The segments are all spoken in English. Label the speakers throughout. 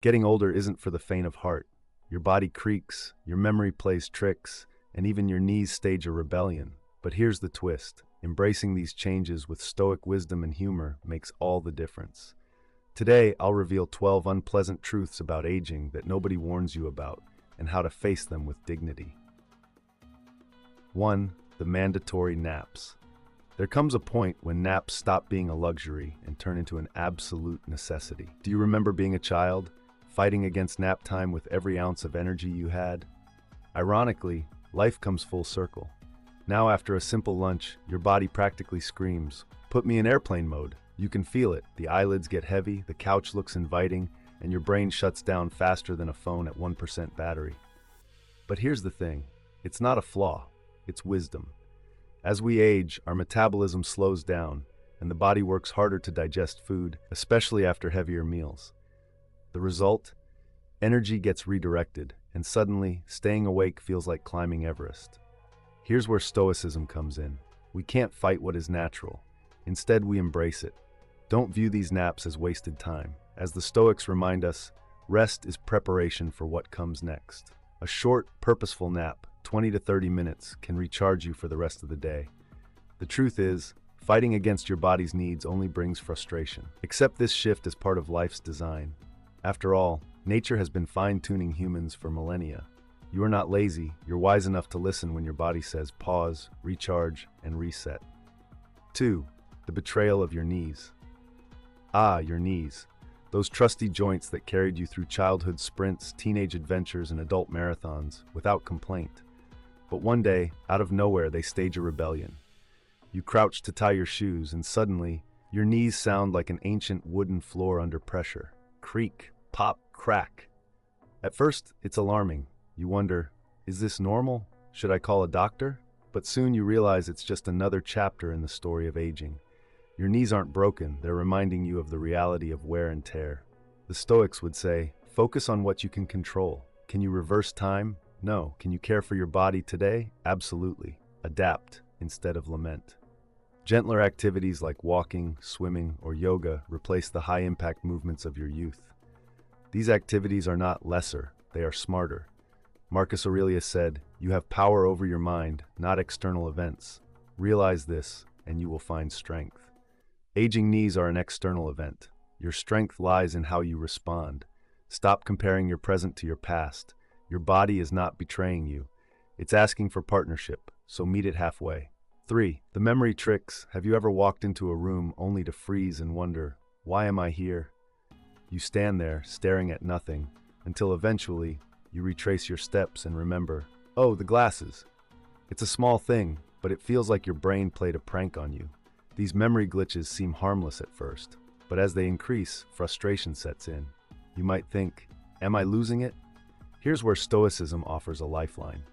Speaker 1: Getting older isn't for the faint of heart. Your body creaks, your memory plays tricks, and even your knees stage a rebellion. But here's the twist. Embracing these changes with stoic wisdom and humor makes all the difference. Today, I'll reveal 12 unpleasant truths about aging that nobody warns you about, and how to face them with dignity. 1. The mandatory naps. There comes a point when naps stop being a luxury and turn into an absolute necessity. Do you remember being a child, fighting against nap time with every ounce of energy you had? Ironically, life comes full circle. Now, after a simple lunch, your body practically screams, "Put me in airplane mode." You can feel it. The eyelids get heavy, the couch looks inviting, and your brain shuts down faster than a phone at 1% battery. But here's the thing. It's not a flaw. It's wisdom. As we age, our metabolism slows down, and the body works harder to digest food, especially after heavier meals. The result? Energy gets redirected, and suddenly, staying awake feels like climbing Everest. Here's where Stoicism comes in. We can't fight what is natural. Instead, we embrace it. Don't view these naps as wasted time. As the Stoics remind us, rest is preparation for what comes next. A short, purposeful nap, 20 to 30 minutes, can recharge you for the rest of the day. The truth is, fighting against your body's needs only brings frustration. Accept this shift as part of life's design. After all, nature has been fine-tuning humans for millennia. You are not lazy, you're wise enough to listen when your body says pause, recharge, and reset. 2. The betrayal of your knees. Ah, your knees. Those trusty joints that carried you through childhood sprints, teenage adventures, and adult marathons without complaint. But one day, out of nowhere, they stage a rebellion. You crouch to tie your shoes, and suddenly, your knees sound like an ancient wooden floor under pressure. Creak, pop, crack. At first, it's alarming. You wonder, is this normal? Should I call a doctor? But soon you realize it's just another chapter in the story of aging. Your knees aren't broken, they're reminding you of the reality of wear and tear. The Stoics would say, focus on what you can control. Can you reverse time? No. Can you care for your body today? Absolutely. Adapt instead of lament. Gentler activities like walking, swimming, or yoga replace the high-impact movements of your youth. These activities are not lesser, they are smarter. Marcus Aurelius said, "You have power over your mind, not external events. Realize this, and you will find strength." Aging knees are an external event. Your strength lies in how you respond. Stop comparing your present to your past. Your body is not betraying you. It's asking for partnership, so meet it halfway. 3. The memory tricks. Have you ever walked into a room only to freeze and wonder, why am I here? You stand there, staring at nothing, until eventually, you retrace your steps and remember, oh, the glasses. It's a small thing, but it feels like your brain played a prank on you. These memory glitches seem harmless at first, but as they increase, frustration sets in. You might think, am I losing it? Here's where Stoicism offers a lifeline.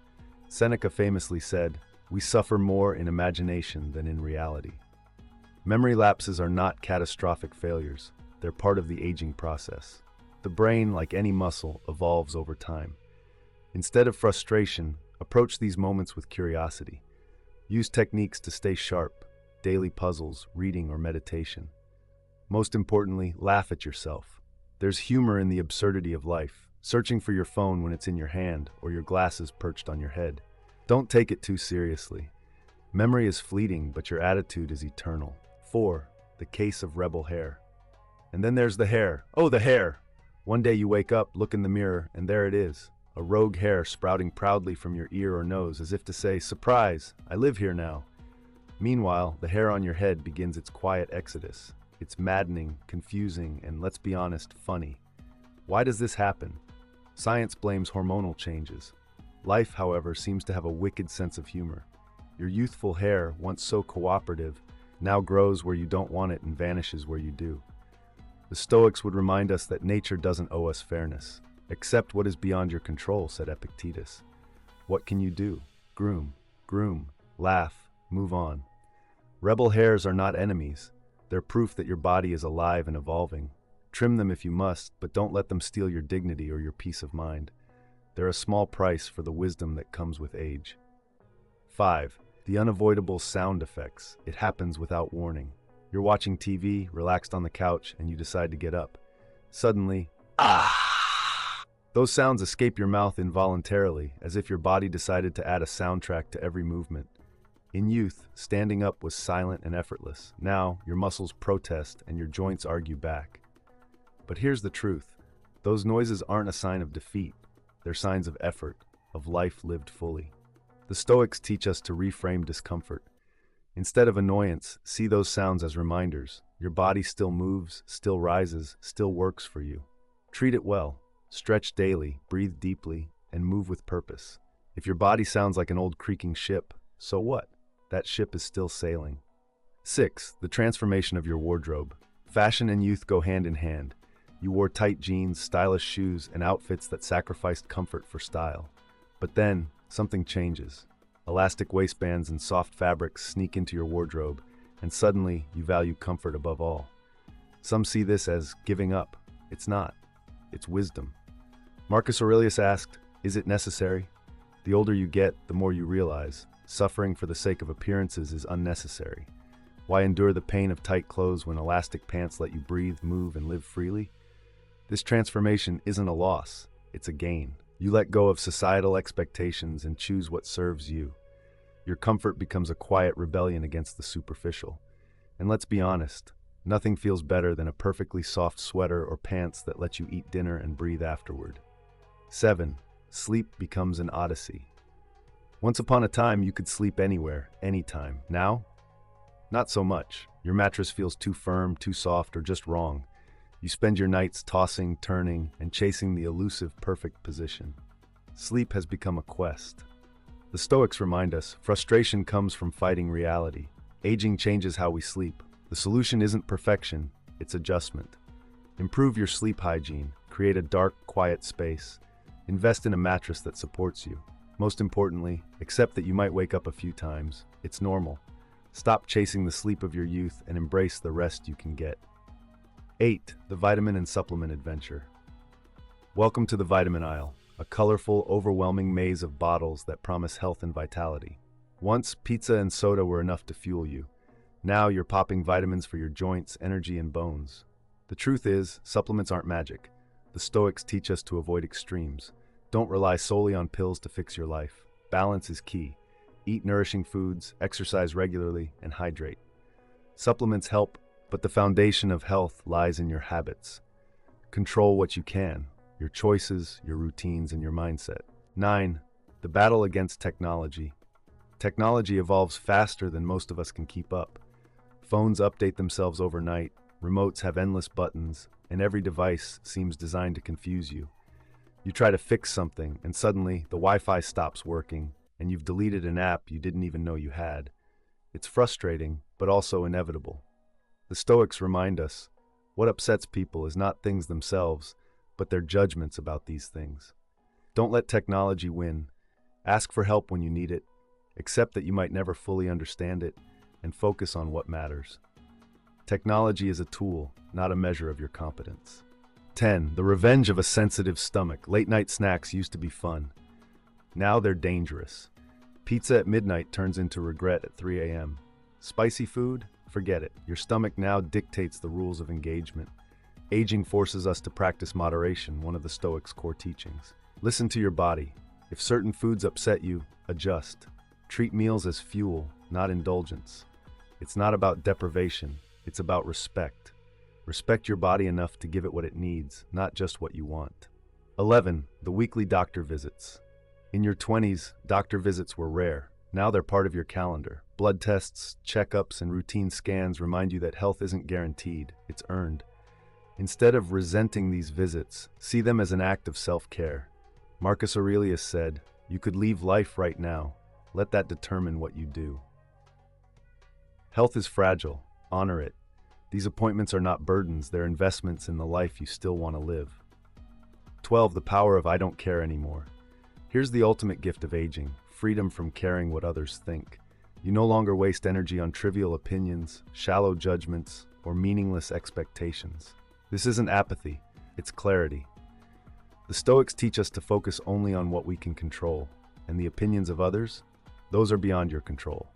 Speaker 1: Seneca famously said, we suffer more in imagination than in reality. Memory lapses are not catastrophic failures. They're part of the aging process. The brain, like any muscle, evolves over time. Instead of frustration, approach these moments with curiosity. Use techniques to stay sharp, daily puzzles, reading, or meditation. Most importantly, laugh at yourself. There's humor in the absurdity of life, searching for your phone when it's in your hand or your glasses perched on your head. Don't take it too seriously. Memory is fleeting, but your attitude is eternal. 4. The case of rebel hair. And then there's the hair. Oh, the hair! One day you wake up, look in the mirror, and there it is. A rogue hair sprouting proudly from your ear or nose, as if to say, surprise, I live here now. Meanwhile, the hair on your head begins its quiet exodus. It's maddening, confusing, and let's be honest, funny. Why does this happen? Science blames hormonal changes. Life, however, seems to have a wicked sense of humor. Your youthful hair, once so cooperative, now grows where you don't want it and vanishes where you do. The Stoics would remind us that nature doesn't owe us fairness. Accept what is beyond your control, said Epictetus. What can you do? Groom, laugh, move on. Rebel hairs are not enemies. They're proof that your body is alive and evolving. Trim them if you must, but don't let them steal your dignity or your peace of mind. They're a small price for the wisdom that comes with age. 5. The unavoidable sound effects. It happens without warning. You're watching TV, relaxed on the couch, and you decide to get up. Suddenly, ah! Those sounds escape your mouth involuntarily, as if your body decided to add a soundtrack to every movement. In youth, standing up was silent and effortless. Now, your muscles protest and your joints argue back. But here's the truth. Those noises aren't a sign of defeat. They're signs of effort, of life lived fully. The Stoics teach us to reframe discomfort. Instead of annoyance, see those sounds as reminders. Your body still moves, still rises, still works for you. Treat it well. Stretch daily, breathe deeply, and move with purpose. If your body sounds like an old creaking ship, so what? That ship is still sailing. 6. The transformation of your wardrobe. Fashion and youth go hand in hand. You wore tight jeans, stylish shoes, and outfits that sacrificed comfort for style. But then, something changes. Elastic waistbands and soft fabrics sneak into your wardrobe, and suddenly you value comfort above all. Some see this as giving up. It's not. It's wisdom. Marcus Aurelius asked, "Is it necessary?" The older you get, the more you realize, suffering for the sake of appearances is unnecessary. Why endure the pain of tight clothes when elastic pants let you breathe, move, and live freely? This transformation isn't a loss, it's a gain. You let go of societal expectations and choose what serves you. Your comfort becomes a quiet rebellion against the superficial. And let's be honest, nothing feels better than a perfectly soft sweater or pants that let you eat dinner and breathe afterward. 7. Sleep becomes an odyssey. Once upon a time, you could sleep anywhere, anytime. Now? Not so much. Your mattress feels too firm, too soft, or just wrong. You spend your nights tossing, turning, and chasing the elusive perfect position. Sleep has become a quest. The Stoics remind us, frustration comes from fighting reality. Aging changes how we sleep. The solution isn't perfection, it's adjustment. Improve your sleep hygiene, create a dark, quiet space, invest in a mattress that supports you. Most importantly, accept that you might wake up a few times. It's normal. Stop chasing the sleep of your youth and embrace the rest you can get. 8. The vitamin and supplement adventure. Welcome to the vitamin aisle, a colorful, overwhelming maze of bottles that promise health and vitality. Once, pizza and soda were enough to fuel you. Now you're popping vitamins for your joints, energy, and bones. The truth is, supplements aren't magic. The Stoics teach us to avoid extremes. Don't rely solely on pills to fix your life. Balance is key. Eat nourishing foods, exercise regularly, and hydrate. Supplements help, but the foundation of health lies in your habits. Control what you can, your choices, your routines, and your mindset. 9. The battle against technology. Technology evolves faster than most of us can keep up. Phones update themselves overnight, remotes have endless buttons, and every device seems designed to confuse you. You try to fix something, and suddenly the Wi-Fi stops working, and you've deleted an app you didn't even know you had. It's frustrating, but also inevitable. The Stoics remind us, what upsets people is not things themselves, but their judgments about these things. Don't let technology win. Ask for help when you need it. Accept that you might never fully understand it, and focus on what matters. Technology is a tool, not a measure of your competence. 10. The revenge of a sensitive stomach. Late-night snacks used to be fun. Now they're dangerous. Pizza at midnight turns into regret at 3 a.m. Spicy food? Forget it. Your stomach now dictates the rules of engagement. Aging forces us to practice moderation, one of the Stoics' core teachings. Listen to your body. If certain foods upset you, adjust. Treat meals as fuel, not indulgence. It's not about deprivation, it's about respect. Respect your body enough to give it what it needs, not just what you want. 11. The weekly doctor visits. In your 20s, doctor visits were rare. Now they're part of your calendar. Blood tests, checkups, and routine scans remind you that health isn't guaranteed, it's earned. Instead of resenting these visits, see them as an act of self-care. Marcus Aurelius said, "You could leave life right now. Let that determine what you do." Health is fragile. Honor it. These appointments are not burdens, they're investments in the life you still want to live. 12. The power of I don't care anymore. Here's the ultimate gift of aging, freedom from caring what others think. You no longer waste energy on trivial opinions, shallow judgments, or meaningless expectations. This isn't apathy, it's clarity. The Stoics teach us to focus only on what we can control, and the opinions of others, those are beyond your control.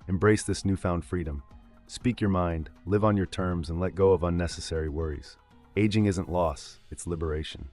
Speaker 1: Embrace this newfound freedom. Speak your mind, live on your terms, and let go of unnecessary worries. Aging isn't loss, it's liberation.